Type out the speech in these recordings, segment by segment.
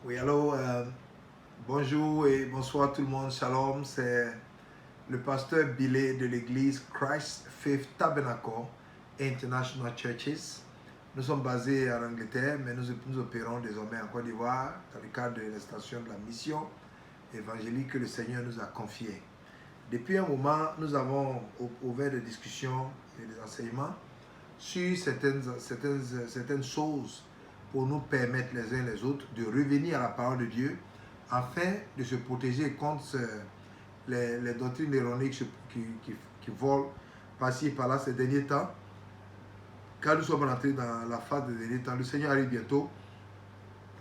Oui, allô, bonjour et bonsoir tout le monde. Shalom, c'est le pasteur Billet de l'église Christ Faith Tabernacle International Churches. Nous sommes basés en Angleterre, mais nous opérons désormais en Côte d'Ivoire dans le cadre de l'extension de la mission évangélique que le Seigneur nous a confiée. Depuis un moment, nous avons ouvert des discussions et des enseignements sur certaines choses pour nous permettre les uns les autres de revenir à la parole de Dieu afin de se protéger contre les doctrines erronées qui volent par-ci et par-là ces derniers temps. Quand nous sommes rentrés dans la phase des derniers temps, le Seigneur arrive bientôt,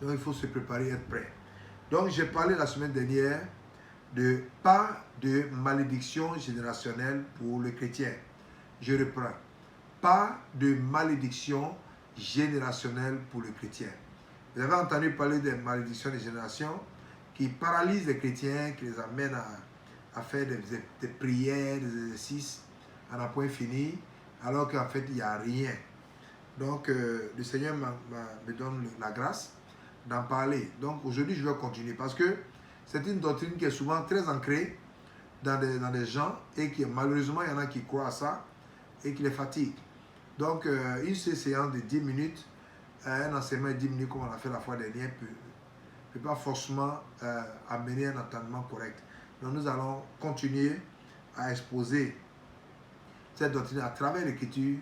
donc il faut se préparer et être prêt. Donc j'ai parlé la semaine dernière de pas de malédiction générationnelle pour le chrétien. Je reprends. Pas de malédiction générationnelle pour le chrétien. Vous avez entendu parler des malédictions de génération qui paralysent les chrétiens, qui les amènent à faire des prières, des exercices à un point fini, alors qu'en fait, il n'y a rien. Donc, le Seigneur me donne la grâce d'en parler. Donc, aujourd'hui, je vais continuer parce que c'est une doctrine qui est souvent très ancrée dans des gens et qui, malheureusement, il y en a qui croient à ça et qui les fatigue. Donc, une séance de 10 minutes, un enseignement de 10 minutes comme on a fait la fois dernière, ne peut pas forcément amener un entendement correct. Donc, nous allons continuer à exposer cette doctrine à travers l'écriture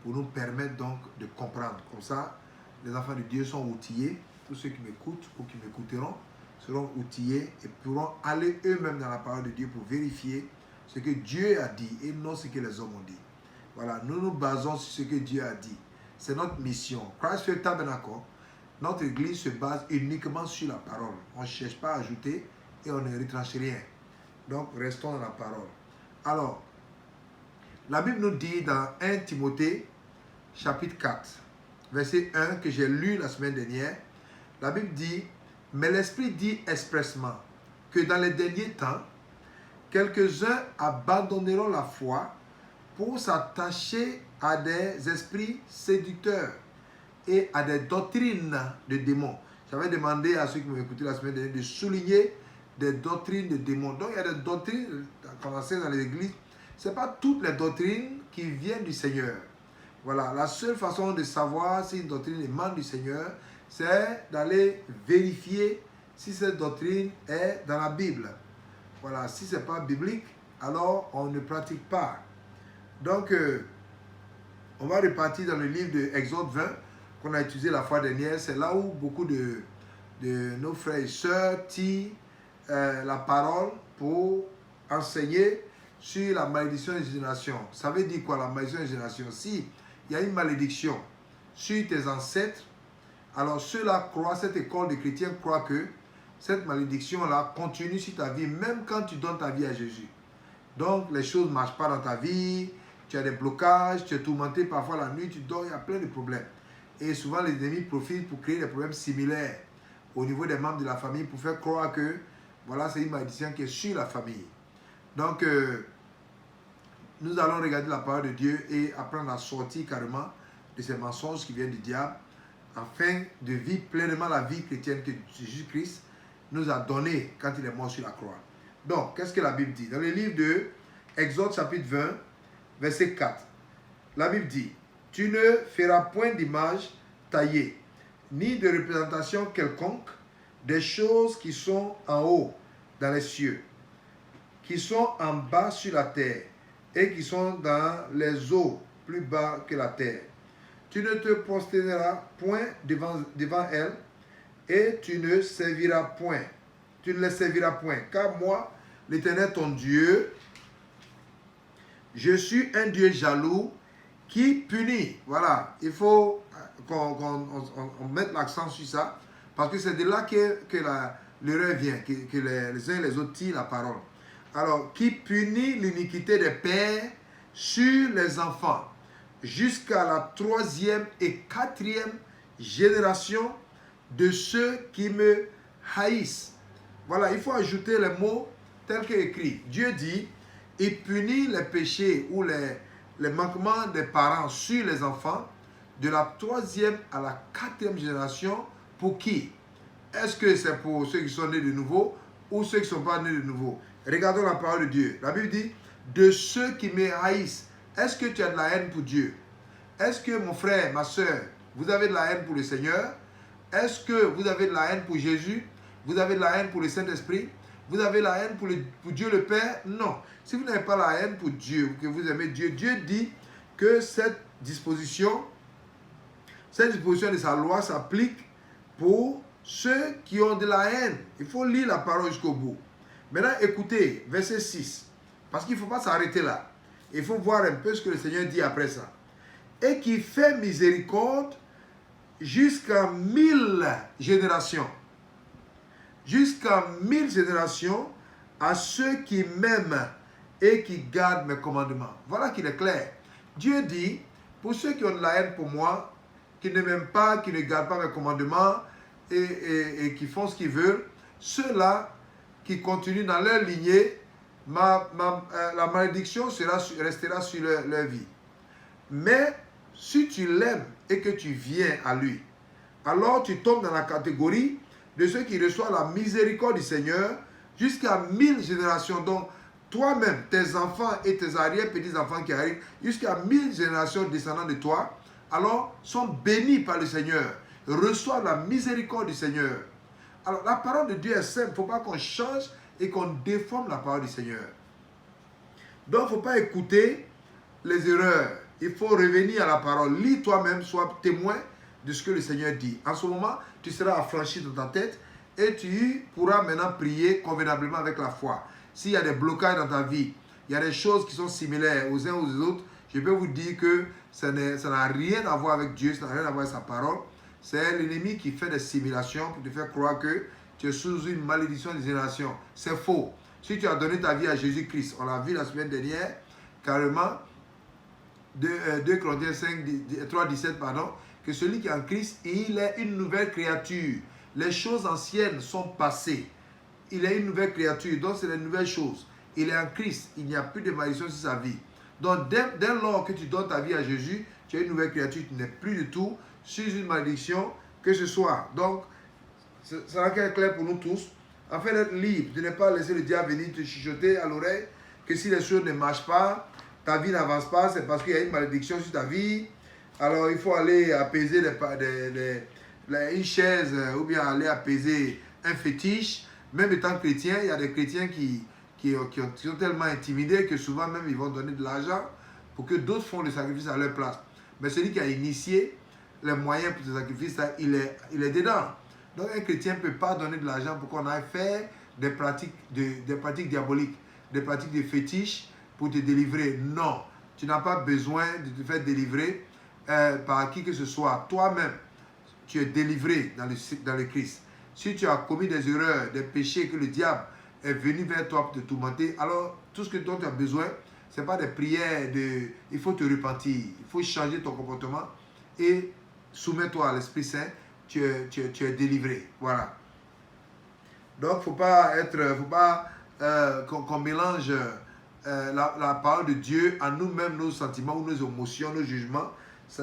pour nous permettre donc de comprendre. Comme ça, les enfants de Dieu sont outillés. Tous ceux qui m'écoutent ou qui m'écouteront seront outillés et pourront aller eux-mêmes dans la parole de Dieu pour vérifier ce que Dieu a dit et non ce que les hommes ont dit. Voilà, nous nous basons sur ce que Dieu a dit. C'est notre mission. Christ Faith Tabernacle, notre église se base uniquement sur la parole. On ne cherche pas à ajouter et on ne retranche rien. Donc, restons dans la parole. Alors, la Bible nous dit dans 1 Timothée, chapitre 4, verset 1, que j'ai lu la semaine dernière, la Bible dit, « Mais l'Esprit dit expressement que dans les derniers temps, quelques-uns abandonneront la foi pour s'attacher à des esprits séducteurs et à des doctrines de démons. » J'avais demandé à ceux qui m'ont écouté la semaine dernière de souligner des doctrines de démons. Donc il y a des doctrines, quand on enseigne dans les églises, ce n'est pas toutes les doctrines qui viennent du Seigneur. Voilà, la seule façon de savoir si une doctrine émane du Seigneur, c'est d'aller vérifier si cette doctrine est dans la Bible. Voilà, si ce n'est pas biblique, alors on ne pratique pas. Donc, on va repartir dans le livre de Exode 20 qu'on a utilisé la fois dernière. C'est là où beaucoup de nos frères et sœurs tirent la parole pour enseigner sur la malédiction des générations. Ça veut dire quoi la malédiction des générations? Si il y a une malédiction sur tes ancêtres, alors ceux-là croient, cette école de chrétiens croit que cette malédiction-là continue sur ta vie, même quand tu donnes ta vie à Jésus. Donc, les choses ne marchent pas dans ta vie, tu as des blocages, tu es tourmenté parfois la nuit, tu dors, il y a plein de problèmes. Et souvent, les ennemis profitent pour créer des problèmes similaires au niveau des membres de la famille pour faire croire que, voilà, c'est une malédiction qui est sur la famille. Donc, nous allons regarder la parole de Dieu et apprendre à sortir carrément de ces mensonges qui viennent du diable afin de vivre pleinement la vie chrétienne que Jésus-Christ nous a donnée quand il est mort sur la croix. Donc, qu'est-ce que la Bible dit? Dans le livre de Exode chapitre 20, verset 4, la Bible dit, « Tu ne feras point d'image taillée, ni de représentation quelconque des choses qui sont en haut dans les cieux, qui sont en bas sur la terre, et qui sont dans les eaux plus bas que la terre. Tu ne te prosterneras point devant elles, et tu ne serviras point. Tu ne les serviras point, car moi, l'Éternel ton Dieu, je suis un Dieu jaloux qui punit. » Voilà, il faut qu'on mette l'accent sur ça, parce que c'est de là que l'erreur vient, que les uns et les autres tirent la parole. Alors, qui punit l'iniquité des pères sur les enfants, jusqu'à la 3e et 4e génération de ceux qui me haïssent. Voilà, il faut ajouter les mots tels qu'écrits. Dieu dit, il punit les péchés ou les manquements des parents sur les enfants de la 3e à la 4e génération. Pour qui? Est-ce que c'est pour ceux qui sont nés de nouveau ou ceux qui ne sont pas nés de nouveau? Regardons la parole de Dieu. La Bible dit, de ceux qui me haïssent. Est-ce que tu as de la haine pour Dieu? Est-ce que mon frère, ma soeur, vous avez de la haine pour le Seigneur? Est-ce que vous avez de la haine pour Jésus? Vous avez de la haine pour le Saint-Esprit? Vous avez la haine pour Dieu le Père? Non. Si vous n'avez pas la haine pour Dieu, que vous aimez Dieu, Dieu dit que cette disposition de sa loi s'applique pour ceux qui ont de la haine. Il faut lire la parole jusqu'au bout. Maintenant, écoutez, verset 6. Parce qu'il ne faut pas s'arrêter là. Il faut voir un peu ce que le Seigneur dit après ça. Et qui fait miséricorde jusqu'à 1000 générations. Jusqu'à 1000 générations à ceux qui m'aiment et qui gardent mes commandements. Voilà qu'il est clair. Dieu dit, pour ceux qui ont de la haine pour moi, qui ne m'aiment pas, qui ne gardent pas mes commandements et qui font ce qu'ils veulent, ceux-là qui continuent dans leur lignée, la malédiction restera sur leur vie. Mais si tu l'aimes et que tu viens à lui, alors tu tombes dans la catégorie de ceux qui reçoivent la miséricorde du Seigneur jusqu'à 1000 générations. Donc, toi-même, tes enfants et tes arrière-petits-enfants qui arrivent, jusqu'à 1000 générations descendant de toi, alors sont bénis par le Seigneur, reçoivent la miséricorde du Seigneur. Alors, la parole de Dieu est simple. Il ne faut pas qu'on change et qu'on déforme la parole du Seigneur. Donc, il ne faut pas écouter les erreurs. Il faut revenir à la parole. Lis toi-même, sois témoin de ce que le Seigneur dit. En ce moment, tu seras affranchi dans ta tête et tu pourras maintenant prier convenablement avec la foi. S'il y a des blocages dans ta vie, il y a des choses qui sont similaires aux uns aux autres, je peux vous dire que ça n'a rien à voir avec Dieu, ça n'a rien à voir avec sa parole. C'est l'ennemi qui fait des simulations pour te faire croire que tu es sous une malédiction des générations. C'est faux. Si tu as donné ta vie à Jésus-Christ, on l'a vu la semaine dernière, carrément, 2 Corinthiens 3, 17, pardon, que celui qui est en Christ, il est une nouvelle créature. Les choses anciennes sont passées. Il est une nouvelle créature, donc c'est les nouvelles choses. Il est en Christ, il n'y a plus de malédiction sur sa vie. Donc dès lors que tu donnes ta vie à Jésus, tu es une nouvelle créature, tu n'es plus du tout sur une malédiction que ce soit. Donc, ça sera clair pour nous tous, afin d'être libre, de ne pas laisser le diable venir te chuchoter à l'oreille que si les choses ne marchent pas, ta vie n'avance pas, c'est parce qu'il y a une malédiction sur ta vie. Alors il faut aller apaiser une chaise ou bien aller apaiser un fétiche. Même étant chrétien, il y a des chrétiens qui sont tellement intimidés que souvent même ils vont donner de l'argent pour que d'autres font le sacrifice à leur place. Mais celui qui a initié les moyens pour ce sacrifice, il est dedans. Donc un chrétien ne peut pas donner de l'argent pour qu'on aille faire des pratiques diaboliques, des pratiques de fétiches pour te délivrer. Non, tu n'as pas besoin de te faire délivrer par qui que ce soit. Toi-même, tu es délivré dans le Christ. Si tu as commis des erreurs, des péchés que le diable est venu vers toi pour te tourmenter, alors tout ce dont tu as besoin, ce n'est pas des prières, il faut te repentir, il faut changer ton comportement et soumets-toi à l'Esprit Saint, tu es délivré. Voilà. Donc, il ne faut pas qu'on mélange la parole de Dieu à nous-mêmes, nos sentiments ou nos émotions, nos jugements.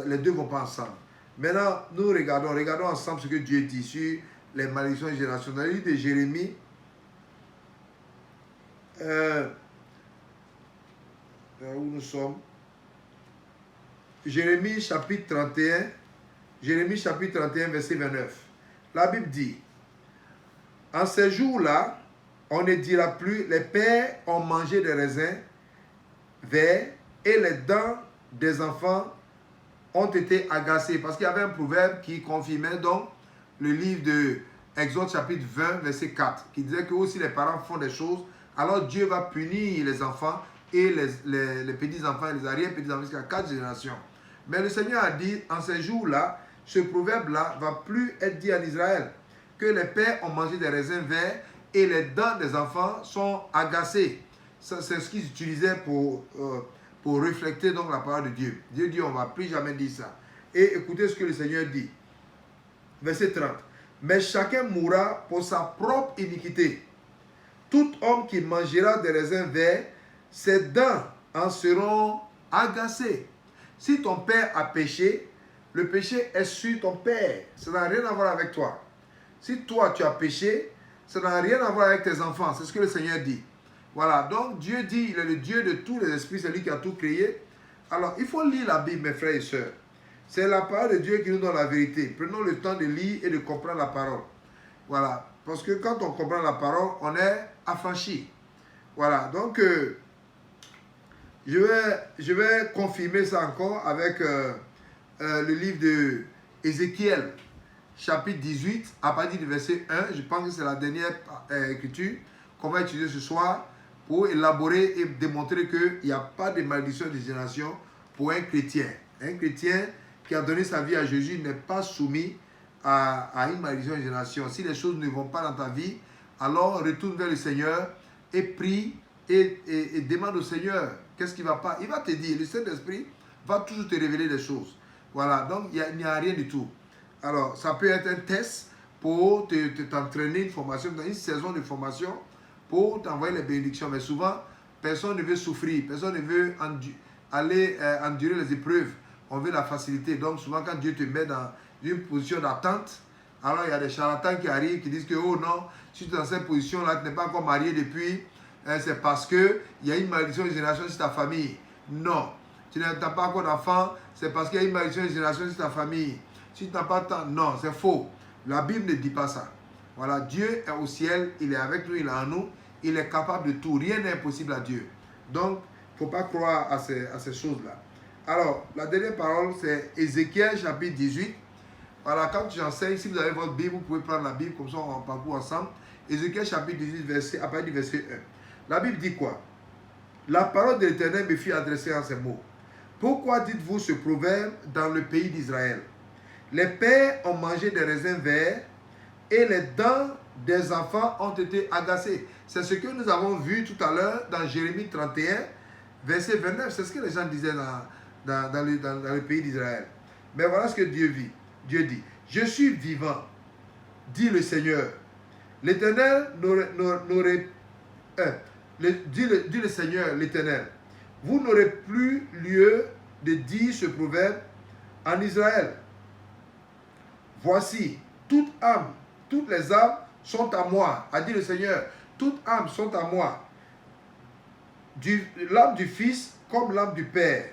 Les deux ne vont pas ensemble. Maintenant, nous regardons ensemble ce que Dieu dit sur les malédictions générationnelles. Il dit de Jérémie, où nous sommes, Jérémie chapitre 31, verset 29. La Bible dit, en ces jours-là, on ne dira plus, les pères ont mangé des raisins verts et les dents des enfants ont été agacées. Parce qu'il y avait un proverbe qui confirmait donc le livre de Exode chapitre 20, verset 4, qui disait que aussi les parents font des choses, alors Dieu va punir les enfants et les petits-enfants et les arrière-petits-enfants jusqu'à 4 générations. Mais le Seigneur a dit, en ces jours-là, ce proverbe-là ne va plus être dit en Israël, que les pères ont mangé des raisins verts et les dents des enfants sont agacées. C'est ce qu'ils utilisaient pour refléter donc la parole de Dieu. Dieu dit, on ne va plus jamais dire ça. Et écoutez ce que le Seigneur dit. Verset 30. Mais chacun mourra pour sa propre iniquité. Tout homme qui mangera des raisins verts, ses dents en seront agacées. Si ton père a péché, le péché est sur ton père. Ça n'a rien à voir avec toi. Si toi, tu as péché, ça n'a rien à voir avec tes enfants. C'est ce que le Seigneur dit. Voilà, donc Dieu dit, il est le Dieu de tous les esprits, c'est lui qui a tout créé. Alors, il faut lire la Bible, mes frères et sœurs. C'est la parole de Dieu qui nous donne la vérité. Prenons le temps de lire et de comprendre la parole. Voilà, parce que quand on comprend la parole, on est affranchi. Voilà, donc je vais confirmer ça encore avec le livre de Ézéchiel, chapitre 18, à partir du verset 1. Je pense que c'est la dernière écriture qu'on va étudier ce soir pour élaborer et démontrer qu'il n'y a pas de malédiction de génération pour un chrétien. Un chrétien qui a donné sa vie à Jésus n'est pas soumis à une malédiction de génération. Si les choses ne vont pas dans ta vie, alors retourne vers le Seigneur et prie et demande au Seigneur qu'est-ce qui ne va pas. Il va te dire, le Saint-Esprit va toujours te révéler des choses. Voilà, donc il n'y a rien du tout. Alors, ça peut être un test pour t'entraîner une formation, dans une saison de formation, pour t'envoyer les bénédictions. Mais souvent, personne ne veut souffrir, personne ne veut endurer les épreuves. On veut la facilité. Donc, souvent, quand Dieu te met dans une position d'attente, alors il y a des charlatans qui arrivent, qui disent que, oh non, si tu es dans cette position-là, tu n'es pas encore marié depuis, c'est parce qu'il y a une malédiction de génération sur ta famille. Non. Tu n'as pas encore d'enfant, c'est parce qu'il y a une malédiction de génération sur ta famille. Si tu n'as pas de temps, non, c'est faux. La Bible ne dit pas ça. Voilà, Dieu est au ciel, il est avec nous, il est en nous, il est capable de tout. Rien n'est impossible à Dieu. Donc, il ne faut pas croire à ces choses-là. Alors, la dernière parole, c'est Ézéchiel chapitre 18. Voilà, quand j'enseigne, si vous avez votre Bible, vous pouvez prendre la Bible, comme ça on parcourt ensemble. Ézéchiel chapitre 18, à partir du verset 1. La Bible dit quoi? La parole de l'Éternel me fut adressée en ces mots. Pourquoi dites-vous ce proverbe dans le pays d'Israël? Les pères ont mangé des raisins verts et les dents des enfants ont été agacées. C'est ce que nous avons vu tout à l'heure dans Jérémie 31, verset 29. C'est ce que les gens disaient dans le pays d'Israël. Mais voilà ce que Dieu dit. Je suis vivant, dit le Seigneur. L'Éternel dit le Seigneur, l'Éternel. Vous n'aurez plus lieu de dire ce proverbe en Israël. Voici, toute âme, toutes les âmes sont à moi, a dit le Seigneur. Toutes âmes sont à moi. L'âme du Fils comme l'âme du Père.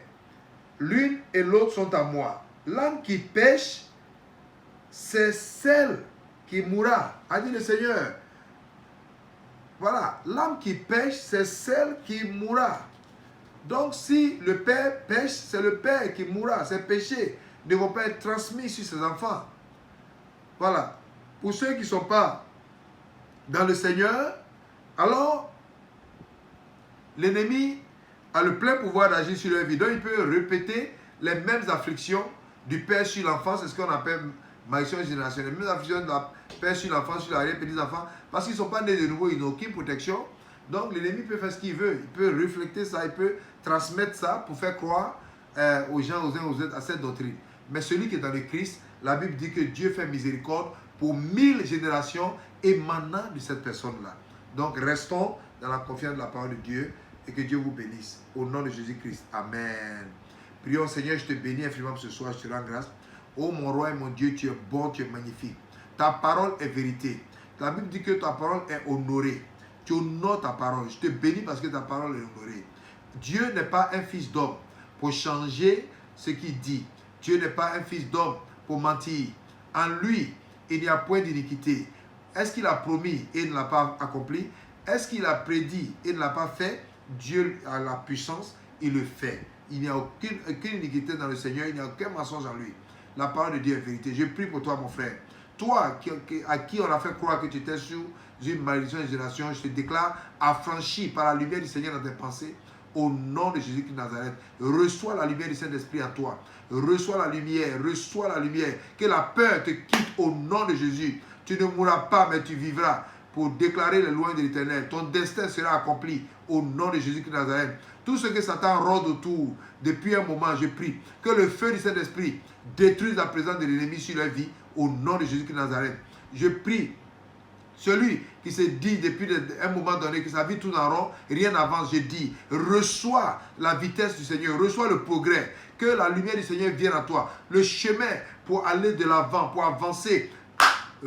L'une et l'autre sont à moi. L'âme qui pêche, c'est celle qui mourra, a dit le Seigneur. Voilà, l'âme qui pêche, c'est celle qui mourra. Donc, si le père pêche, c'est le père qui mourra. Ses péchés ne vont pas être transmis sur ses enfants. Voilà. Pour ceux qui ne sont pas dans le Seigneur, alors, l'ennemi a le plein pouvoir d'agir sur leur vie. Donc, il peut répéter les mêmes afflictions du père sur l'enfant. C'est ce qu'on appelle malédiction générationnelle. Les mêmes afflictions de la père sur l'enfant, sur l'arrière-petits-enfants. Parce qu'ils ne sont pas nés de nouveau, ils n'ont aucune protection. Donc, l'ennemi peut faire ce qu'il veut. Il peut refléter ça, il peut transmettre ça pour faire croire aux gens, aux uns aux autres, à cette doctrine. Mais celui qui est dans le Christ, la Bible dit que Dieu fait miséricorde pour 1000 générations émanant de cette personne-là. Donc, restons dans la confiance de la parole de Dieu et que Dieu vous bénisse. Au nom de Jésus-Christ. Amen. Prions, Seigneur, je te bénis infiniment ce soir, je te rends grâce. Oh mon roi et mon Dieu, tu es bon, tu es magnifique. Ta parole est vérité. La Bible dit que ta parole est honorée. Tu honores ta parole. Je te bénis parce que ta parole est honorée. Dieu n'est pas un fils d'homme pour changer ce qu'il dit. Dieu n'est pas un fils d'homme pour mentir. En lui, il n'y a point d'iniquité. Est-ce qu'il a promis et ne l'a pas accompli? Est-ce qu'il a prédit et ne l'a pas fait? Dieu a la puissance, il le fait. Il n'y a aucune iniquité dans le Seigneur, il n'y a aucun mensonge en lui. La parole de Dieu est vérité. Je prie pour toi, mon frère. Toi, à qui on a fait croire que tu étais sur une malédiction de génération, je te déclare affranchi par la lumière du Seigneur dans tes pensées. Au nom de Jésus-Christ de Nazareth, reçois la lumière du Saint-Esprit en toi. Reçois la lumière, reçois la lumière. Que la peur te quitte au nom de Jésus. Tu ne mourras pas, mais tu vivras pour déclarer les lois de l'Éternel. Ton destin sera accompli au nom de Jésus-Christ de Nazareth. Tout ce que Satan rôde autour, depuis un moment, je prie que le feu du Saint-Esprit détruise la présence de l'ennemi sur leur vie au nom de Jésus-Christ de Nazareth. Je prie, celui qui se dit depuis un moment donné que sa vie tourne en rond, rien n'avance, je dis, reçois la vitesse du Seigneur, reçois le progrès, que la lumière du Seigneur vienne à toi, le chemin pour aller de l'avant, pour avancer,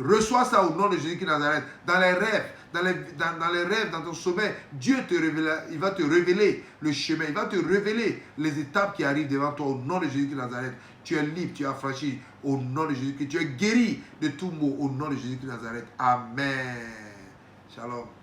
Reçois ça au nom de Jésus-Christ de Nazareth. Dans les rêves, dans les rêves, dans ton sommeil, Dieu il va te révéler le chemin, il va te révéler les étapes qui arrivent devant toi au nom de Jésus-Christ de Nazareth. Tu es libre, tu es affranchi au nom de Jésus-Christ. Tu es guéri de tout maux au nom de Jésus-Christ de Nazareth. Amen. Shalom.